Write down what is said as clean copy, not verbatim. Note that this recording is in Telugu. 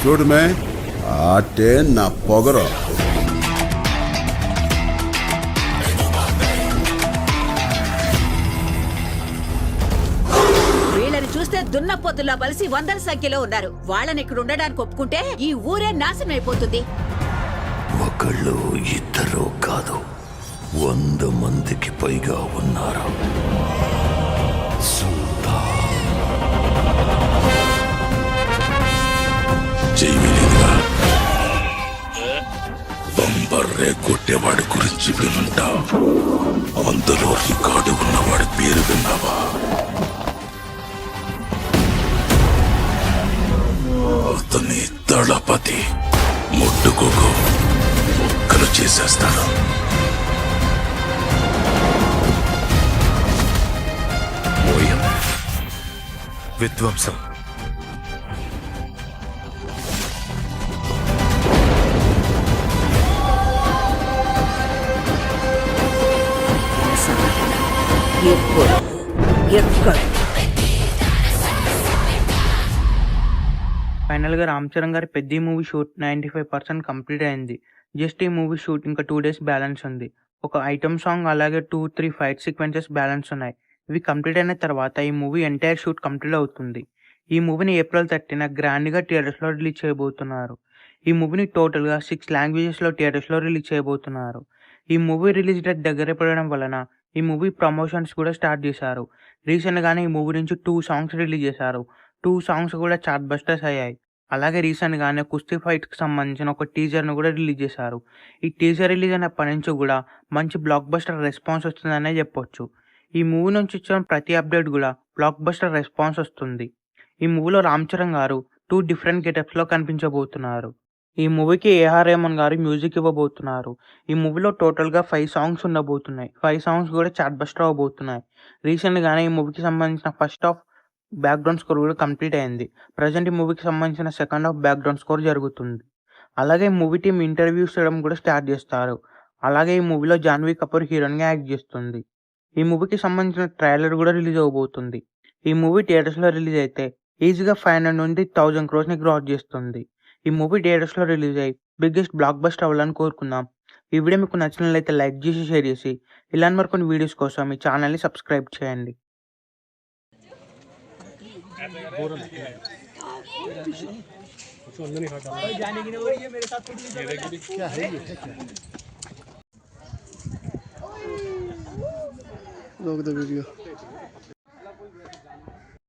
చూడమే ఆటే నా పొగరు. వీళ్ళని చూస్తే దున్నపోతులా బలిసి వందల సంఖ్యలో ఉన్నారు. వాళ్ళని ఇక్కడ ఉండడానికి ఒప్పుకుంటే ఈ ఊరే నాశనం అయిపోతుంది. ఒకళ్ళు ఇద్దరు కాదు, 100 మందికి పైగా ఉన్నారు. చేయలేదుగా. బంబర్రే కొట్టేవాడి గురించి వినుంటా, అందులో రికార్డు ఉన్నవాడి పేరు విన్నావా? అతని దళపతి. ముట్టుకోకు, ఒక్కలు చేసేస్తాడు. మోయం, విధ్వంసం. ఎప్పుడు ఎక్కడ ఫైనల్ గా రామ్ చరణ్ గారి పెద్ద మూవీ షూట్ 95% కంప్లీట్ అయింది. జస్ట్ ఈ మూవీ షూట్ ఇంకా 2 days బ్యాలెన్స్ ఉంది. ఒక ఐటమ్ సాంగ్ అలాగే 2-3 ఫైట్ సీక్వెన్సెస్ బ్యాలెన్స్ ఉన్నాయి. ఇవి కంప్లీట్ అయిన తర్వాత ఈ మూవీ ఎంటైర్ షూట్ కంప్లీట్ అవుతుంది. ఈ మూవీని April 30న గ్రాండ్ గా థియేటర్స్ లో రిలీజ్ చేయబోతున్నారు. ఈ మూవీని టోటల్ గా 6 లాంగ్వేజెస్ లో థియేటర్స్ లో రిలీజ్ చేయబోతున్నారు. ఈ మూవీ రిలీజ్ డేట్ దగ్గర పడడం వలన ఈ మూవీ ప్రమోషన్స్ కూడా స్టార్ట్ చేశారు. రీసెంట్ గానే ఈ మూవీ నుంచి 2 సాంగ్స్ రిలీజ్ చేశారు. 2 సాంగ్స్ కూడా చార్ట్ బస్టర్స్ అయ్యాయి. అలాగే రీసెంట్ గానే కుస్తీ ఫైట్ కి సంబంధించిన ఒక టీజర్ ను కూడా రిలీజ్ చేశారు. ఈ టీజర్ రిలీజ్ అయినప్పటి నుంచి కూడా మంచి బ్లాక్ బస్టర్ రెస్పాన్స్ వస్తుందనే చెప్పొచ్చు. ఈ మూవీ నుంచి వచ్చిన ప్రతి అప్డేట్ కూడా బ్లాక్ బస్టర్ రెస్పాన్స్ వస్తుంది. ఈ మూవీలో రామ్ చరణ్ గారు 2 డిఫరెంట్ గెటప్స్ లో కనిపించబోతున్నారు. ఈ మూవీకి ఏఆర్ రెహమాన్ గారు మ్యూజిక్ ఇవ్వబోతున్నారు. ఈ మూవీలో టోటల్ గా 5 సాంగ్స్ ఉండబోతున్నాయి. 5 సాంగ్స్ కూడా చార్ట్ బస్టర్ అవబోతున్నాయి. రీసెంట్ గానే ఈ మూవీకి సంబంధించిన ఫస్ట్ హాఫ్ బ్యాక్గ్రౌండ్ స్కోర్ కూడా కంప్లీట్ అయింది. ప్రజెంట్ ఈ మూవీకి సంబంధించిన సెకండ్ హాఫ్ బ్యాక్గ్రౌండ్ స్కోర్ జరుగుతుంది. అలాగే మూవీ టీమ్ ఇంటర్వ్యూస్ చేయడం కూడా స్టార్ట్ చేస్తారు. అలాగే ఈ మూవీలో జాన్వీ కపూర్ హీరోయిన్ గా యాక్ట్ చేస్తుంది. ఈ మూవీకి సంబంధించిన ట్రైలర్ కూడా రిలీజ్ అవబోతుంది. ఈ మూవీ థియేటర్స్ లో రిలీజ్ అయితే ఈజీగా 500 నుండి 1000 crores ని క్రాస్ చేస్తుంది. ఈ మూవీ థియేటర్స్ లో రిలీజ్ అయ్యి బిగ్గెస్ట్ బ్లాక్ బస్టర్ అవ్వాలని కోరుకుందాం. ఈ వీడియో మీకు నచ్చినట్లయితే లైక్ చేసి షేర్ చేసి ఇలాంటి మరికొన్ని వీడియోస్ కోసం ఈ ఛానల్ ని సబ్స్క్రైబ్ చేయండి. रोक दो वीडियो।